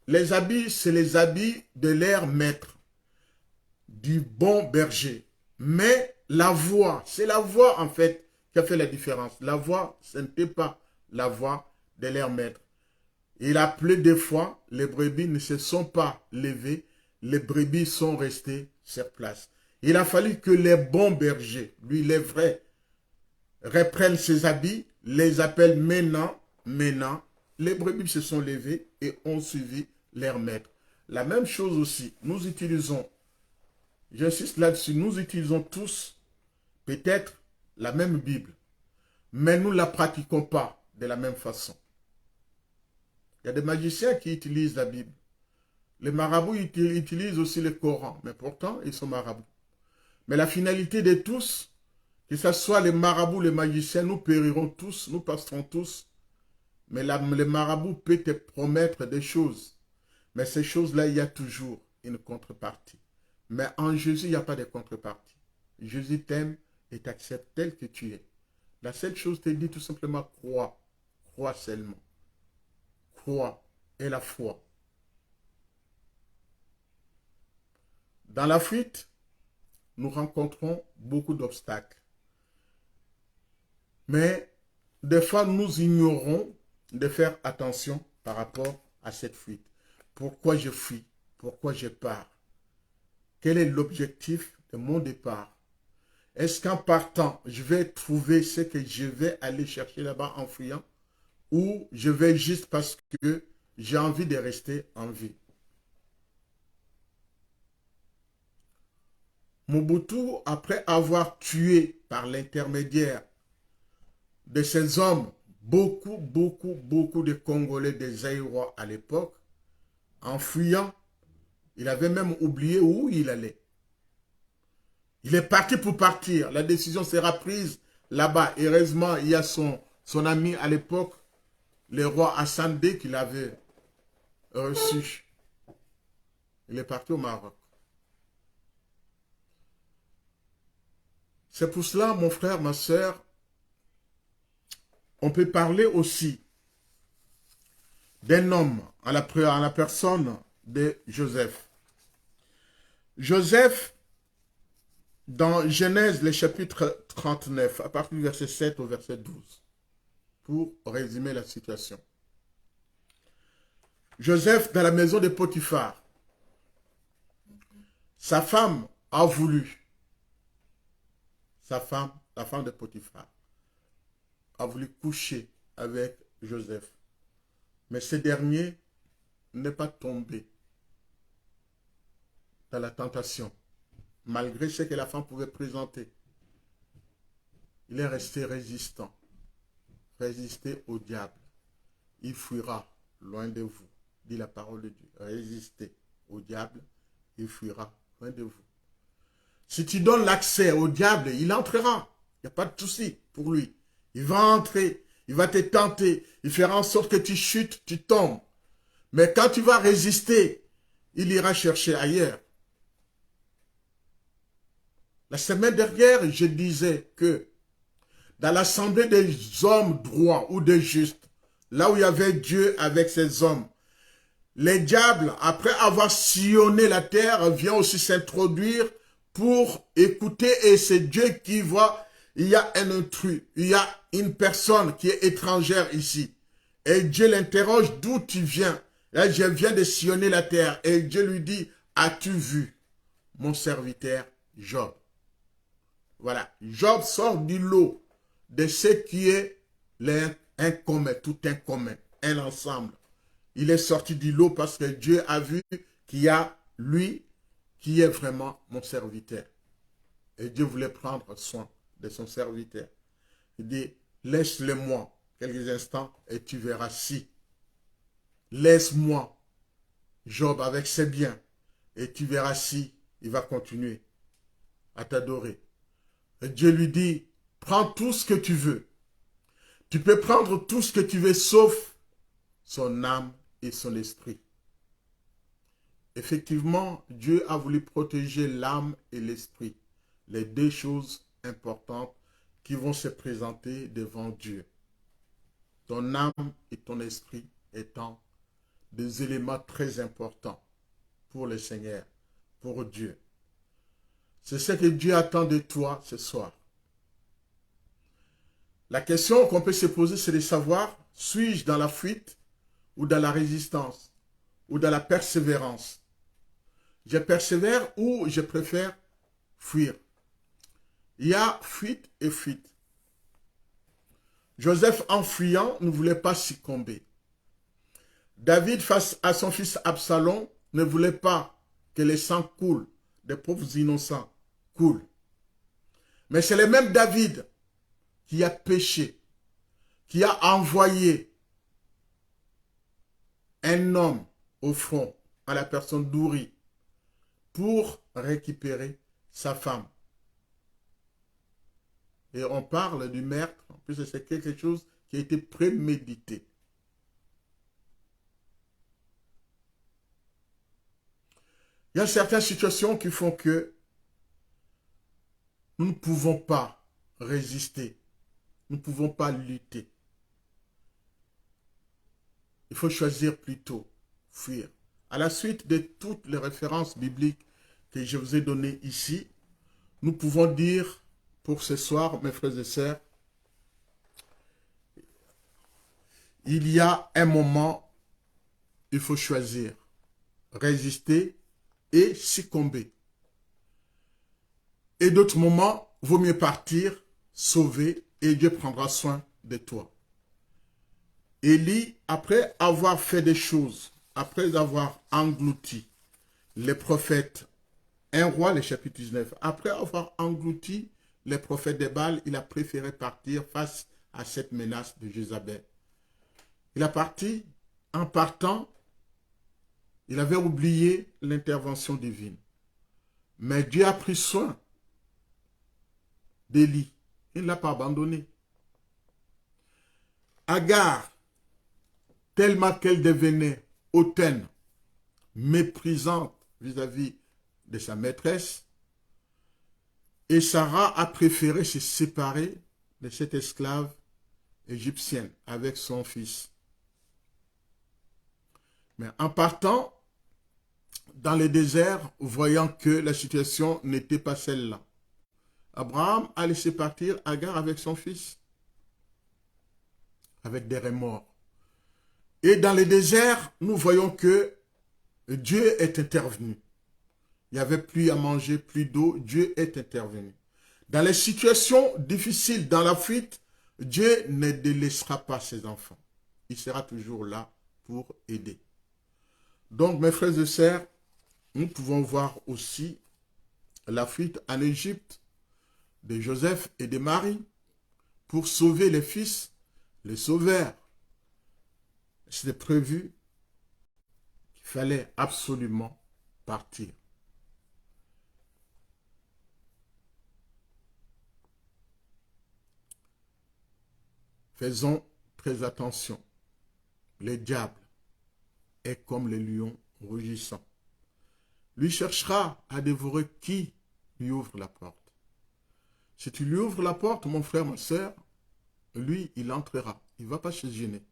S1: les habits, c'est les habits de leur maître, du bon berger. Mais la voie, c'est la voie en fait qui a fait la différence. La voie, ce n'était pas la voie de leur maître. Il a appelé 2 fois, les brebis ne se sont pas levées, les brebis sont restées sur place. Il a fallu que les bons bergers, lui les vrais, reprennent ses habits, les appellent maintenant, les brebis se sont levées et ont suivi leur maître. La même chose aussi, nous utilisons, j'insiste là-dessus, nous utilisons tous peut-être la même Bible, mais nous ne la pratiquons pas de la même façon. Il y a des magiciens qui utilisent la Bible. Les marabouts utilisent aussi le Coran, mais pourtant, ils sont marabouts. Mais la finalité de tous, que ce soit les marabouts, les magiciens, nous périrons tous, nous passerons tous. Mais les marabouts peuvent te promettre des choses. Mais ces choses-là, il y a toujours une contrepartie. Mais en Jésus, il n'y a pas de contrepartie. Jésus t'aime et t'accepte tel que tu es. La seule chose, te dit tout simplement, crois. Crois seulement. Crois et la foi. Dans la fuite, nous rencontrons beaucoup d'obstacles. Mais des fois, nous ignorons de faire attention par rapport à cette fuite. Pourquoi je fuis? Pourquoi je pars? Quel est l'objectif de mon départ? Est-ce qu'en partant, je vais trouver ce que je vais aller chercher là-bas en fuyant? Ou je vais juste parce que j'ai envie de rester en vie? Mobutu, après avoir tué par l'intermédiaire de ces hommes, beaucoup de Congolais, des Zaïrois à l'époque, en fuyant, il avait même oublié où il allait. Il est parti pour partir. La décision sera prise là-bas. Heureusement, il y a son ami à l'époque, le roi Hassan II, qui l'avait reçu. Il est parti au Maroc. C'est pour cela, mon frère, ma soeur, on peut parler aussi d'un homme à la personne de Joseph. Joseph, dans Genèse, le chapitre 39, à partir du verset 7 au verset 12, pour résumer la situation. Joseph, dans la maison de Potiphar, sa femme a voulu, la femme de Potiphar, a voulu coucher avec Joseph. Mais ce dernier n'est pas tombé dans la tentation, malgré ce que la femme pouvait présenter. Il est resté résistant, résisté au diable. Il fuira loin de vous, dit la parole de Dieu. Résistez au diable, il fuira loin de vous. Si tu donnes l'accès au diable, il entrera. Il n'y a pas de souci pour lui. Il va entrer, il va te tenter, il fera en sorte que tu chutes, tu tombes. Mais quand tu vas résister, il ira chercher ailleurs. La semaine dernière, je disais que dans l'assemblée des hommes droits ou des justes, là où il y avait Dieu avec ses hommes, les diables, après avoir sillonné la terre, viennent aussi s'introduire pour écouter, et c'est Dieu qui voit, il y a un intrus, il y a une personne qui est étrangère ici. Et Dieu l'interroge d'où tu viens. Là, je viens de sillonner la terre. Et Dieu lui dit, as-tu vu mon serviteur Job? Voilà, Job sort du lot de ce qui est un commun, tout un commun, un ensemble. Il est sorti du lot parce que Dieu a vu qu'il y a lui qui est vraiment mon serviteur. Et Dieu voulait prendre soin de son serviteur. Il dit, laisse-le-moi quelques instants et tu verras si. Laisse-moi Job avec ses biens et tu verras si il va continuer à t'adorer. Et Dieu lui dit, prends tout ce que tu veux. Tu peux prendre tout ce que tu veux sauf son âme et son esprit. Effectivement, Dieu a voulu protéger l'âme et l'esprit. Les deux choses importantes qui vont se présenter devant Dieu. Ton âme et ton esprit étant des éléments très importants pour le Seigneur, pour Dieu. C'est ce que Dieu attend de toi ce soir. La question qu'on peut se poser, c'est de savoir, suis-je dans la fuite ou dans la résistance ou dans la persévérance? Je persévère ou je préfère fuir? Il y a fuite et fuite. Joseph, en fuyant, ne voulait pas succomber. David, face à son fils Absalom, ne voulait pas que le sang coule, des pauvres innocents coulent. Mais c'est le même David qui a péché, qui a envoyé un homme au front à la personne d'Uri pour récupérer sa femme. Et on parle du meurtre, en plus c'est quelque chose qui a été prémédité. Il y a certaines situations qui font que nous ne pouvons pas résister. Nous ne pouvons pas lutter. Il faut choisir plutôt fuir. À la suite de toutes les références bibliques que je vous ai données ici, nous pouvons dire pour ce soir, mes frères et sœurs, il y a un moment, il faut choisir, résister et succomber. Et d'autres moments, vaut mieux partir, sauver, et Dieu prendra soin de toi. Élie, après avoir fait des choses, après avoir englouti les prophètes, 1 roi, le chapitre 19, après avoir englouti les prophètes de Baal, il a préféré partir face à cette menace de Jézabel. Il a parti, en partant, il avait oublié l'intervention divine. Mais Dieu a pris soin d'Élie. Il ne l'a pas abandonné. Agar, tellement qu'elle devenait hautaine, méprisante vis-à-vis de sa maîtresse, et Sarah a préféré se séparer de cette esclave égyptienne avec son fils. Mais en partant dans le désert, voyant que la situation n'était pas celle-là, Abraham a laissé partir Agar avec son fils, avec des remords. Et dans le désert, nous voyons que Dieu est intervenu. Il n'y avait plus à manger, plus d'eau, Dieu est intervenu. Dans les situations difficiles, dans la fuite, Dieu ne délaissera pas ses enfants. Il sera toujours là pour aider. Donc, mes frères et sœurs, nous pouvons voir aussi la fuite en Égypte de Joseph et de Marie pour sauver les fils, les sauveurs. C'était prévu qu'il fallait absolument partir. Faisons très attention. Le diable est comme le lion rugissant. Lui cherchera à dévorer qui lui ouvre la porte. Si tu lui ouvres la porte, mon frère, ma soeur, lui, il entrera. Il ne va pas se gêner.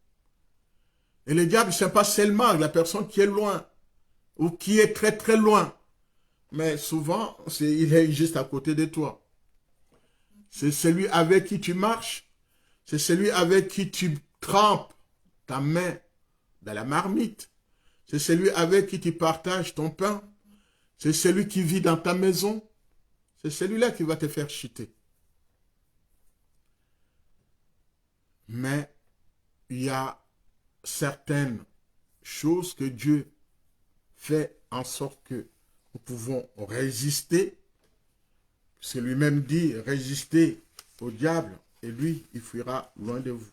S1: Et le diable, ce n'est pas seulement la personne qui est loin ou qui est très très loin. Mais souvent, il est juste à côté de toi. C'est celui avec qui tu marches. C'est celui avec qui tu trempes ta main dans la marmite. C'est celui avec qui tu partages ton pain. C'est celui qui vit dans ta maison. C'est celui-là qui va te faire chuter. Mais il y a certaines choses que Dieu fait en sorte que nous pouvons résister. C'est lui-même dit, résistez au diable et lui, il fuira loin de vous.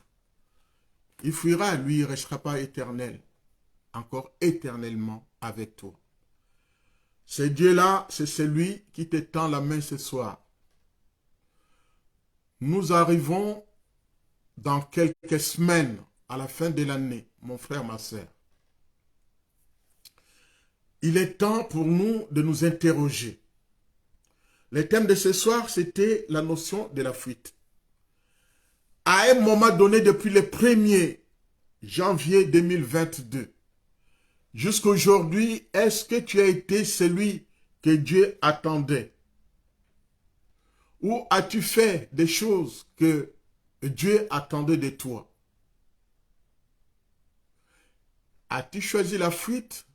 S1: Il fuira, lui, il ne restera pas éternel, encore éternellement avec toi. Ce Dieu-là, c'est celui qui te tend la main ce soir. Nous arrivons dans quelques semaines à la fin de l'année, mon frère, ma sœur. Il est temps pour nous de nous interroger. Le thème de ce soir, c'était la notion de la fuite. À un moment donné, depuis le 1er janvier 2022, jusqu'à aujourd'hui, est-ce que tu as été celui que Dieu attendait? Ou as-tu fait des choses que Dieu attendait de toi? As-tu choisi la fuite,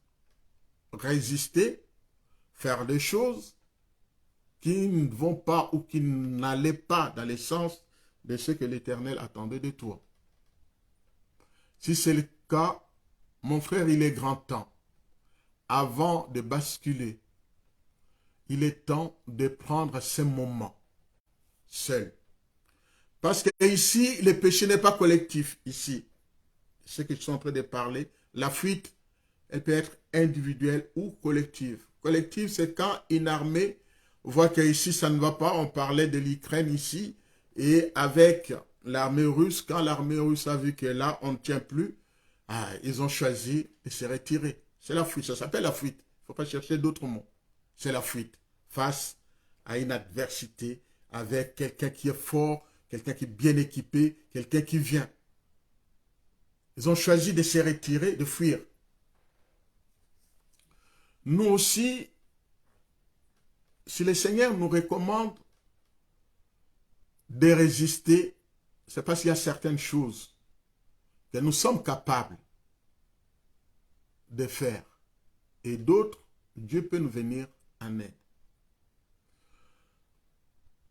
S1: résister, faire des choses qui ne vont pas ou qui n'allaient pas dans le sens de ce que l'Éternel attendait de toi? Si c'est le cas, mon frère, il est grand temps, avant de basculer, il est temps de prendre ce moment seul. Parce que ici, le péché n'est pas collectif. Ici, ce que je suis en train de parler, la fuite, elle peut être individuelle ou collective. Collective, c'est quand une armée voit qu'ici, ça ne va pas. On parlait de l'Ukraine ici. Et avec l'armée russe, quand l'armée russe a vu que là, on ne tient plus, ils ont choisi de se retirer. C'est la fuite. Ça s'appelle la fuite. Il ne faut pas chercher d'autres mots. C'est la fuite. Face à une adversité, avec quelqu'un qui est fort, quelqu'un qui est bien équipé, quelqu'un qui vient. Ils ont choisi de se retirer, de fuir. Nous aussi, si le Seigneur nous recommande de résister, c'est parce qu'il y a certaines choses que nous sommes capables de faire. Et d'autres, Dieu peut nous venir en aide.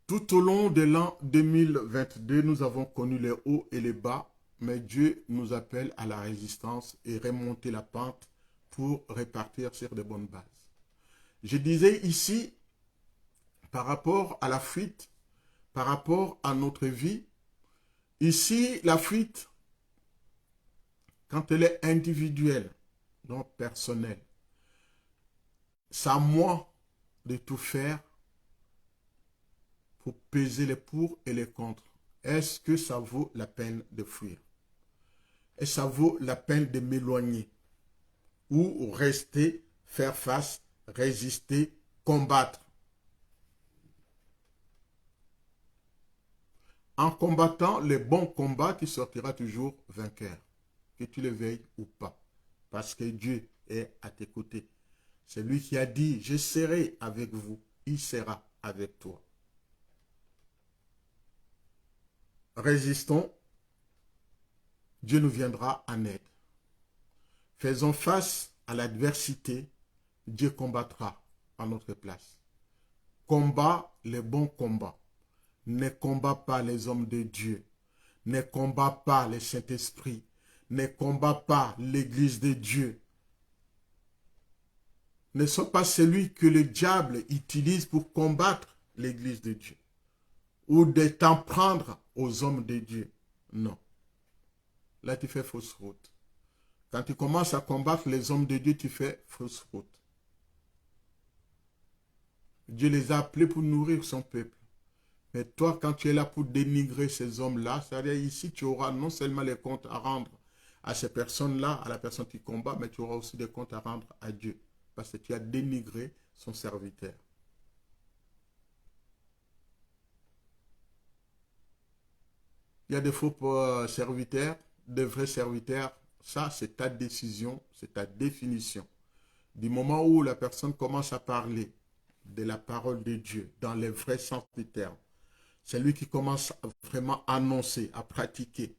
S1: Tout au long de l'an 2022, nous avons connu les hauts et les bas, mais Dieu nous appelle à la résistance et remonter la pente pour repartir sur de bonnes bases. Je disais ici, par rapport à la fuite, par rapport à notre vie, ici, la fuite, quand elle est individuelle, donc personnelle, c'est à moi de tout faire pour peser les pour et les contre. Est-ce que ça vaut la peine de fuir? Et ça vaut la peine de m'éloigner? Ou rester, faire face, résister, combattre? En combattant les bons combats, tu sortiras toujours vainqueur. Que tu le veuilles ou pas. Parce que Dieu est à tes côtés. C'est lui qui a dit, je serai avec vous. Il sera avec toi. Résistons. Dieu nous viendra en aide. Faisons face à l'adversité. Dieu combattra à notre place. Combat les bons combats. Ne combat pas les hommes de Dieu. Ne combat pas le Saint-Esprit. Ne combat pas l'Église de Dieu. Ne sois pas celui que le diable utilise pour combattre l'Église de Dieu. Ou de t'en prendre aux hommes de Dieu. Non. Là, tu fais fausse route. Quand tu commences à combattre les hommes de Dieu, tu fais fausse route. Dieu les a appelés pour nourrir son peuple. Mais toi, quand tu es là pour dénigrer ces hommes-là, c'est-à-dire ici, tu auras non seulement les comptes à rendre à ces personnes-là, à la personne qui combat, mais tu auras aussi des comptes à rendre à Dieu. Parce que tu as dénigré son serviteur. Il y a des faux serviteurs, de vrais serviteurs. Ça, c'est ta décision, c'est ta définition. Du moment où la personne commence à parler de la parole de Dieu, dans les vrais sens du terme, c'est lui qui commence à vraiment annoncer, à pratiquer,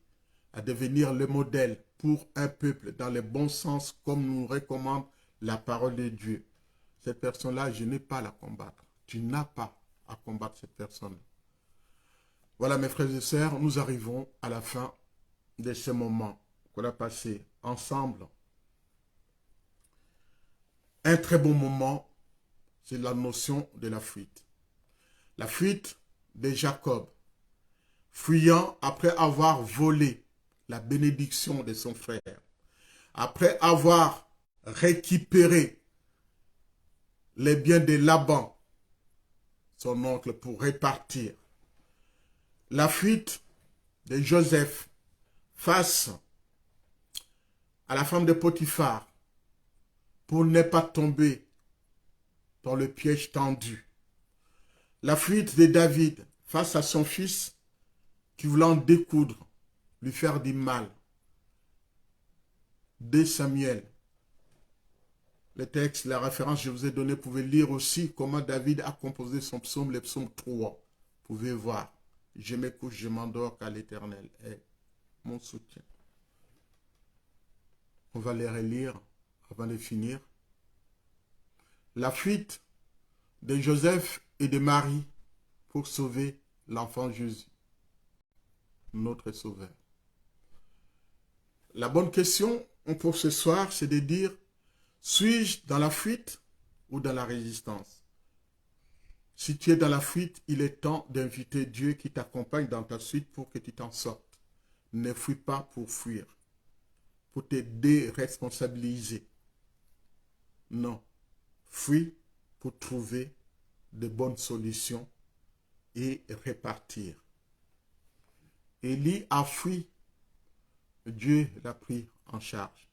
S1: à devenir le modèle pour un peuple dans le bon sens comme nous recommande la parole de Dieu, cette personne-là, je n'ai pas à la combattre. Tu n'as pas à combattre cette personne. Voilà mes frères et sœurs, nous arrivons à la fin de ce moment qu'on a passé ensemble. Un très bon moment, c'est la notion de la fuite. La fuite de Jacob, fuyant après avoir volé la bénédiction de son frère, après avoir récupéré les biens de Laban, son oncle, pour répartir. La fuite de Joseph face à la femme de Potiphar pour ne pas tomber dans le piège tendu. La fuite de David face à son fils qui voulait en découdre, lui faire du mal. 2 Samuel. Le texte, la référence que je vous ai donnée, vous pouvez lire aussi comment David a composé son psaume, le psaume 3. Vous pouvez voir. Je me couche, je m'endors car l'Éternel est mon soutien. On va les relire avant de finir. La fuite de Joseph et de Marie pour sauver l'enfant Jésus, notre sauveur. La bonne question pour ce soir, c'est de dire, suis-je dans la fuite ou dans la résistance? Si tu es dans la fuite, il est temps d'inviter Dieu qui t'accompagne dans ta suite pour que tu t'en sortes. Ne fuis pas pour fuir, pour te déresponsabiliser. Non, fuis pour trouver de bonnes solutions et répartir. Élie a fui, Dieu l'a pris en charge.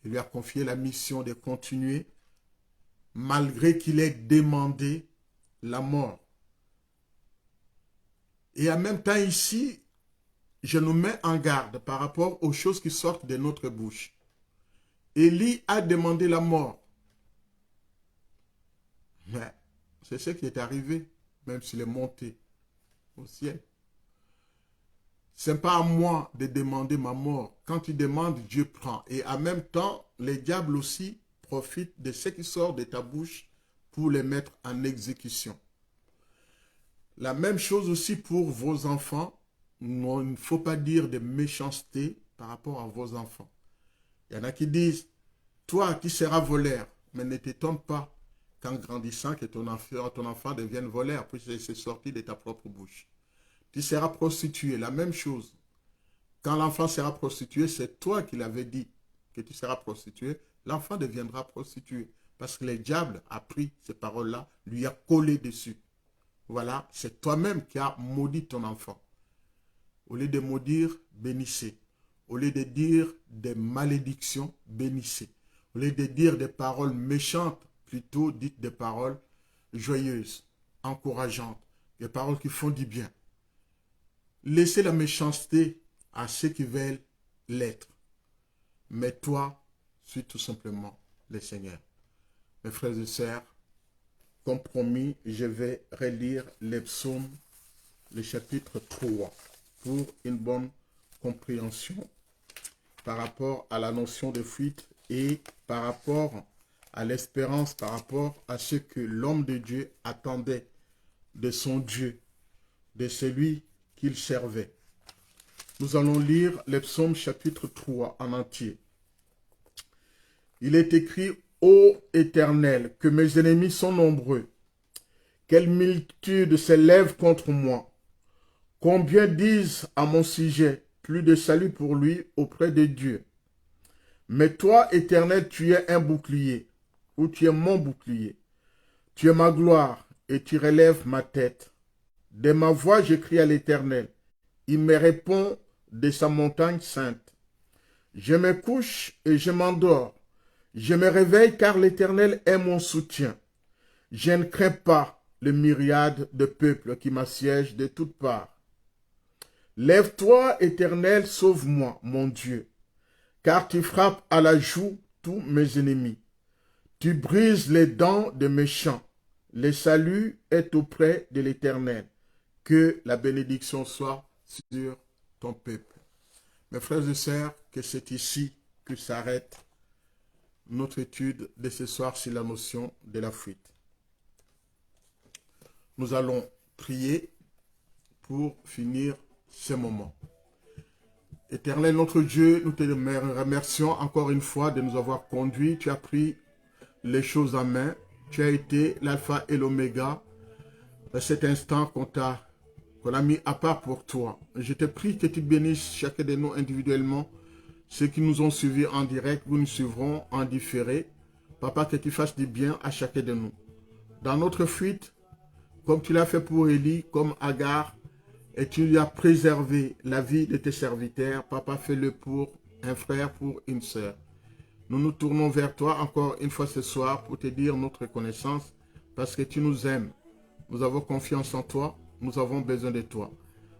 S1: Il lui a confié la mission de continuer malgré qu'il ait demandé la mort. Et en même temps ici, je nous mets en garde par rapport aux choses qui sortent de notre bouche. Élie a demandé la mort. Mais c'est ce qui est arrivé, même s'il est monté au ciel. Ce n'est pas à moi de demander ma mort. Quand tu demandes, Dieu prend. Et en même temps, les diables aussi profitent de ce qui sort de ta bouche pour les mettre en exécution. La même chose aussi pour vos enfants. Il ne faut pas dire de méchanceté par rapport à vos enfants. Il y en a qui disent, toi qui seras voleur, mais ne t'étonne pas qu'en grandissant, que ton enfant devienne voleur, puis c'est sorti de ta propre bouche. Tu seras prostitué, la même chose. Quand l'enfant sera prostitué, c'est toi qui l'avais dit que tu seras prostitué, l'enfant deviendra prostitué. Parce que le diable a pris ces paroles-là, lui a collé dessus. Voilà, c'est toi-même qui as maudit ton enfant. Au lieu de maudire, bénissez. Au lieu de dire des malédictions, bénissez. Au lieu de dire des paroles méchantes, plutôt dites des paroles joyeuses, encourageantes, des paroles qui font du bien. Laissez la méchanceté à ceux qui veulent l'être. Mais toi, suis tout simplement le Seigneur. Mes frères et sœurs, comme promis, je vais relire les psaumes, le chapitre 3, pour une bonne compréhension par rapport à la notion de fuite et par rapport à l'espérance, par rapport à ce que l'homme de Dieu attendait de son Dieu, de celui qu'il servait. Nous allons lire les psaumes chapitre 3 en entier. Il est écrit, ô Éternel, que mes ennemis sont nombreux. Quelle multitude s'élève contre moi. Combien disent à mon sujet, plus de salut pour lui auprès de Dieu. Mais toi, Éternel, tu es un bouclier, ou tu es mon bouclier. Tu es ma gloire, et tu relèves ma tête. De ma voix, je crie à l'Éternel. Il me répond de sa montagne sainte. Je me couche et je m'endors. Je me réveille car l'Éternel est mon soutien. Je ne crains pas le myriade de peuples qui m'assiègent de toutes parts. Lève-toi, Éternel, sauve-moi, mon Dieu, car tu frappes à la joue tous mes ennemis. Tu brises les dents des méchants. Le salut est auprès de l'Éternel. Que la bénédiction soit sur ton peuple. Mes frères et sœurs, que c'est ici que s'arrête notre étude de ce soir sur la notion de la fuite. Nous allons prier pour finir ce moment. Éternel notre Dieu, nous te remercions encore une fois de nous avoir conduits. Tu as pris les choses en main. Tu as été l'alpha et l'oméga à cet instant qu'on a mis à part pour toi. Je te prie que tu bénisses chacun de nous individuellement. Ceux qui nous ont suivis en direct, nous nous suivrons en différé. Papa, que tu fasses du bien à chacun de nous. Dans notre fuite, comme tu l'as fait pour Élie, comme Agar, et tu lui as préservé la vie de tes serviteurs, Papa, fais-le pour un frère, pour une sœur. Nous nous tournons vers toi encore une fois ce soir pour te dire notre reconnaissance parce que tu nous aimes. Nous avons confiance en toi, nous avons besoin de toi.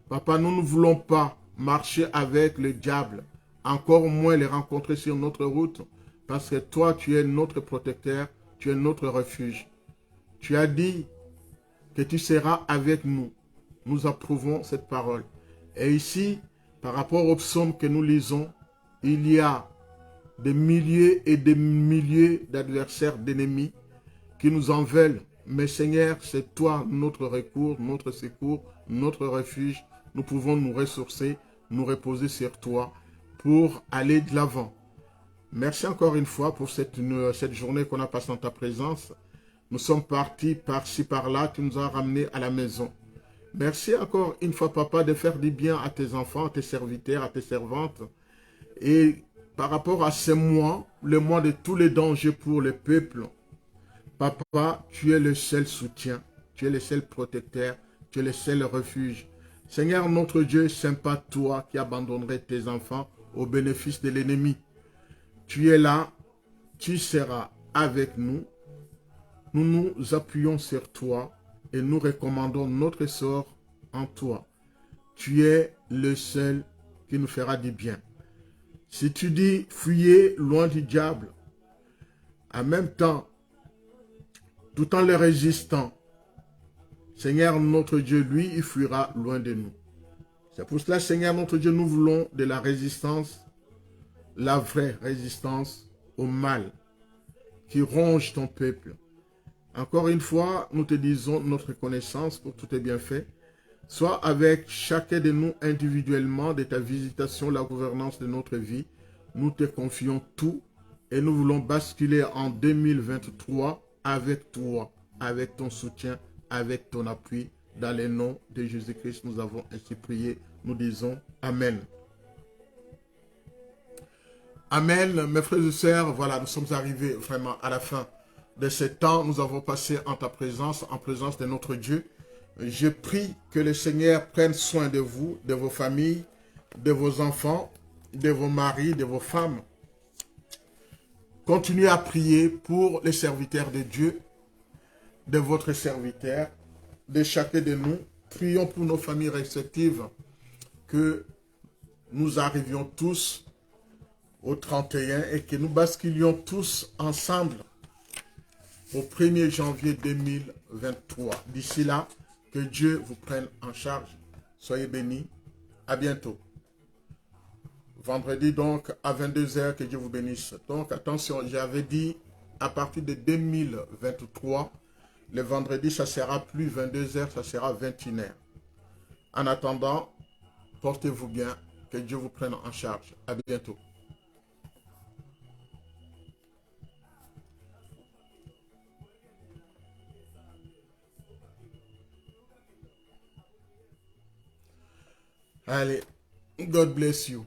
S1: Papa, nous ne voulons pas marcher avec le diable, encore moins les rencontrer sur notre route parce que toi, tu es notre protecteur, tu es notre refuge. Tu as dit que tu seras avec nous. Nous approuvons cette parole. Et ici, par rapport au psaume que nous lisons, il y a des milliers et des milliers d'adversaires, d'ennemis qui nous en veulent. Mais Seigneur, c'est toi notre recours, notre secours, notre refuge. Nous pouvons nous ressourcer, nous reposer sur toi pour aller de l'avant. Merci encore une fois pour cette journée qu'on a passée en ta présence. Nous sommes partis par-ci, par-là. Tu nous as ramenés à la maison. Merci encore une fois, Papa, de faire du bien à tes enfants, à tes serviteurs, à tes servantes. Et par rapport à ces mois, le mois de tous les dangers pour le peuple, Papa, tu es le seul soutien, tu es le seul protecteur, tu es le seul refuge. Seigneur notre Dieu, ce n'est pas toi qui abandonnerais tes enfants au bénéfice de l'ennemi. Tu es là, tu seras avec nous. Nous nous appuyons sur toi et nous recommandons notre sort en toi. Tu es le seul qui nous fera du bien. Si tu dis fuyez loin du diable, en même temps, tout en le résistant, Seigneur notre Dieu, lui, il fuira loin de nous. C'est pour cela, Seigneur notre Dieu, nous voulons de la résistance, la vraie résistance au mal qui ronge ton peuple. Encore une fois, nous te disons notre reconnaissance pour tous tes bienfaits. Sois avec chacun de nous individuellement de ta visitation, la gouvernance de notre vie. Nous te confions tout et nous voulons basculer en 2023 avec toi, avec ton soutien, avec ton appui. Dans le nom de Jésus-Christ, nous avons ainsi prié. Nous disons Amen. Amen. Mes frères et sœurs, voilà, nous sommes arrivés vraiment à la fin de ce temps. Nous avons passé en ta présence, en présence de notre Dieu. Je prie que le Seigneur prenne soin de vous, de vos familles, de vos enfants, de vos maris, de vos femmes. Continuez à prier pour les serviteurs de Dieu, de votre serviteur, de chacun de nous. Prions pour nos familles respectives, que nous arrivions tous au 31 et que nous basculions tous ensemble au 1er janvier 2023. D'ici là, que Dieu vous prenne en charge. Soyez bénis. À bientôt. Vendredi donc à 22h, que Dieu vous bénisse. Donc attention, j'avais dit à partir de 2023, le vendredi, ça sera plus 22h, ça sera 21h. En attendant, portez-vous bien. Que Dieu vous prenne en charge. À bientôt. Allez, God bless you.